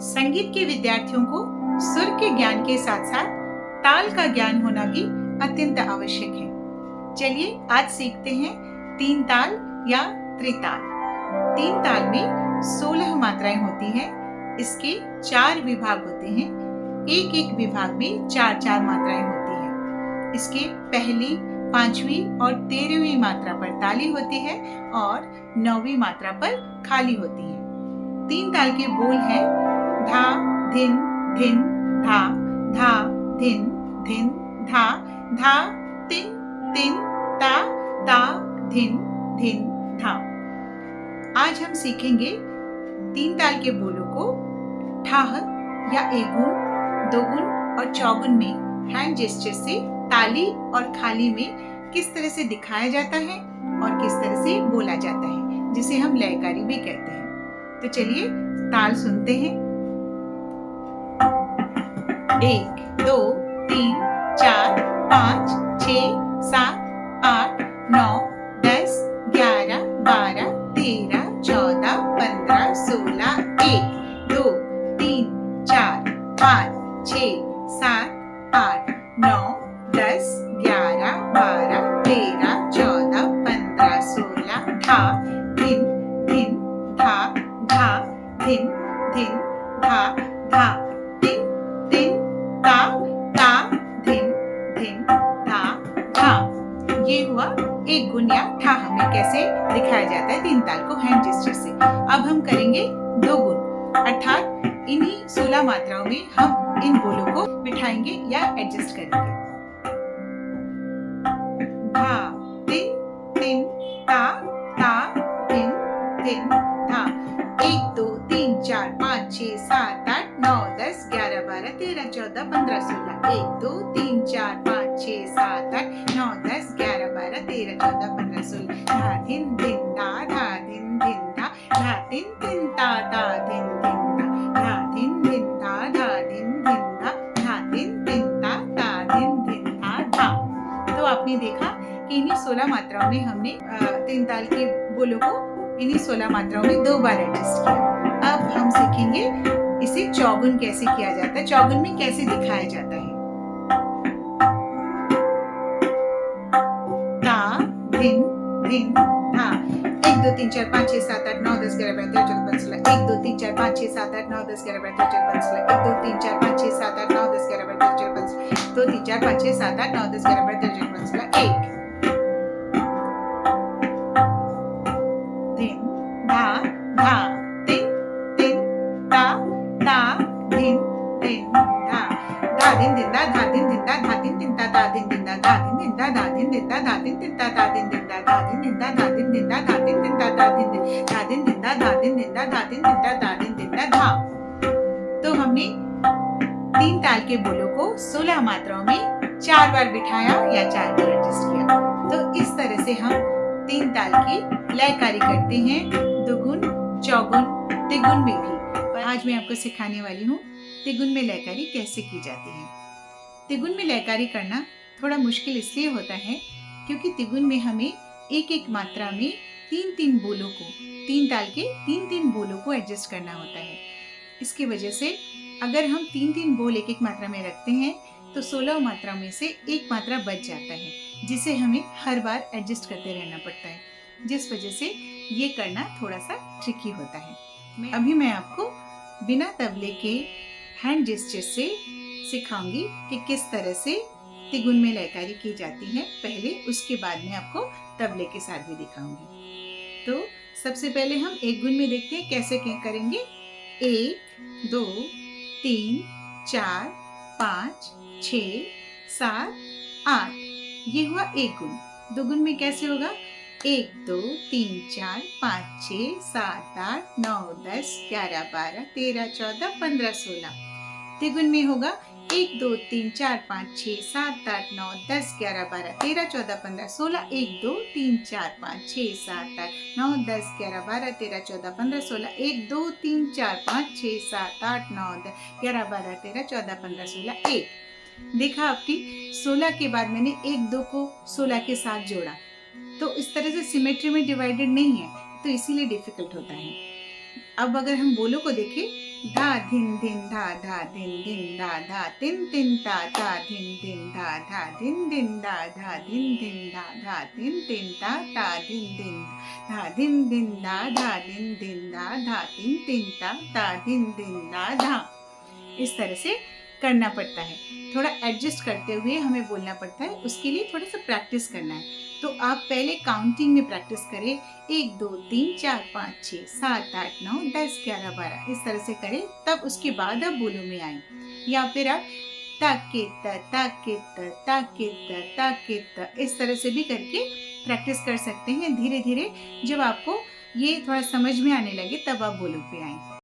संगीत के विद्यार्थियों को सुर के ज्ञान के साथ साथ ताल का ज्ञान होना भी अत्यंत आवश्यक है। चलिए आज सीखते हैं तीन ताल या त्रिताल। तीन ताल में 16 मात्राएं होती हैं। इसके 4 विभाग होते हैं। एक एक विभाग में 4-4 मात्राएं होती हैं। इसके पहली, 5वीं और 13वीं मात्रा पर ताली होती है और 9वीं मात्रा पर खाली होती है। तीन ताल के बोल हैं धा धिन धिन धा, धा धिन धिन धा, धा तिन तिन ता, ता धिन धिन धा। आज हम सीखेंगे तीन ताल के बोलों को ठाह या एगुण, दोगुण और चौगुन में हैंड जेस्चर से ताली और खाली में किस तरह से दिखाया जाता है और किस तरह से बोला जाता है, जिसे हम लयकारी भी कहते हैं। तो चलिए ताल सुनते हैं। 1 2 3 4 5 6 7 8 9 10 11 12 13 14 15 16 1 2 3 4 5 6 7 8 9 10 11 12 13 14 15 16 धा धिन धिन धा, धा धिन धिन धा, धा तिन तिन ता, ता धिन धिन धा, धा। ये हुआ एक गुण या ठाह में कैसे दिखाया जाता है तीन ताल को हैंड जेस्चर से। अब हम करेंगे दो गुण, अर्थात इन्हीं 16 मात्राओं में हम इन बोलों को बिठाएंगे या एडजस्ट करेंगे। धा तिन तिन ता, ता धिन धिन धा। 1 2 3 4 5 6 7 8 9 10 11 12 13 14 15 16 1 2 3 4 5 6 7 8 9 10 11 12 13 14 15 16 धा धिन धिन धा, धा धिन धिन धा, धा तिन तिन ता, ता धिन धिन धा, धा धिन धिन धा, धा धिन धिन धा, धा तिन तिन ता, ता धिन धिन धा, धा। तो आपने देखा कि इन्हीं 16 मात्राओं में हमने तीन ताल के बोलों को इन्हीं 16 मात्राओं में 2 बार एडजस्ट किया। अब हम सीखेंगे इसे चौगुन कैसे किया जाता है, चौगुन में कैसे दिखाया जाता है। ता धिन धिन धा। 1 2 3 4 5 6 7 8 9 10 11 12 13 14 15 16 1 2 3 4 5 6 7 8 9 10 11 12 13 14 15 16 1 2 3 4 5 6 7 8 9 10 11 12 13 14 15 2 3 4 5 6 7 8 9 10 11 12 13 14 15 1 धिन धा, धा तिन तिन ता, ता धिन धिन धा, धा धिन धिन धा, धा धिन धिन धा, धा तिन तिन ता, ता धिन धिन धा, धा धिन धिन धा, धा धिन धिन धा, धा तिन तिन ता, ता धिन धिन धा, धा धिन धिन धा, धा तिन धिन धा, धा तिन तिन ता, ता धिन धिन, धा धिन धिन धा, धा तिन धिन धा, धा तिन तिन ता, ता धिन धिन धा, धा। तो हमने तीन ताल के बोलों को 16 मात्राओं में 4 बार बिठाया या 4 बार एडजस्ट किया। तो इस तरह से हम तीन ताल की लयकारी करते हैं, दुगुन, चौगुन, तिगुन में भी। और आज मैं आपको सिखाने वाली हूँ तिगुन में लयकारी कैसे की जाती है। तिगुन में लयकारी करना थोड़ा मुश्किल इसलिए होता है क्योंकि तिगुन में हमें एक एक मात्रा में 3-3 बोलों को, तीन ताल के 3-3 बोलों को एडजस्ट करना होता है। इसकी वजह से अगर हम 3-3 बोल एक एक मात्रा में रखते हैं तो 16 मात्रा में से एक मात्रा बच जाता है, जिसे हमें हर बार एडजस्ट करते रहना पड़ता है, जिस वजह से ये करना थोड़ा सा ट्रिकी होता है। अभी मैं आपको बिना तबले के हैंड जेस्चर से सिखाऊंगी कि किस तरह से तिगुन में लयकारी की जाती है। पहले उसके बाद में आपको तबले के साथ भी दिखाऊंगी। तो सबसे पहले हम एक गुण में देखते हैं कैसे करेंगे। 1 2 3 4 5 6 7 8 ये हुआ एक गुण। दो गुण में कैसे होगा? 1 2 3 4 5 6 7 8 9 10 11 12 13 14 15 16। तिगुन में होगा 1 2 3 4 5 6 7 8 9 10 11 12 13 14 15 16 1 2 3 4 5 6 7 8 9 10 11 12 13 14 15 16 1 2 3 4 5 6 7 8 9 10 11 12 13 14 15 16 1। देखा आपने 16 के बाद मैंने 1 2 को 16 के साथ जोड़ा, तो इस तरह से सिमेट्री में डिवाइडेड नहीं है, तो इसीलिए डिफिकल्ट होता है। अब अगर हम बोलों को देखें धा धिन धिन धा धा धिन धिन धा धा तिन तिन ता ता धिन धिन धा धा धिन धिन धा धा धिन धिन धा धा तिन तिन ता ता धिन धिन धा धिन धिन धा धा धिन धिन धा धा तिन तिन ता ता धिन धिन धा धा। इस तरह से करना पड़ता है, थोड़ा एडजस्ट करते हुए हमें बोलना पड़ता है, उसके लिए थोड़ा सा प्रैक्टिस करना है। तो आप पहले काउंटिंग में प्रैक्टिस करें, 1 2 3 4 5 6 7 8 9 10 11 12 इस तरह से करें, तब उसके बाद आप बोलो में आए। या फिर आप ताकित ताकित ताकित ताकित इस तरह से भी करके प्रैक्टिस कर सकते हैं। धीरे धीरे जब आपको ये थोड़ा समझ में आने लगे तब आप बोलो पे आए।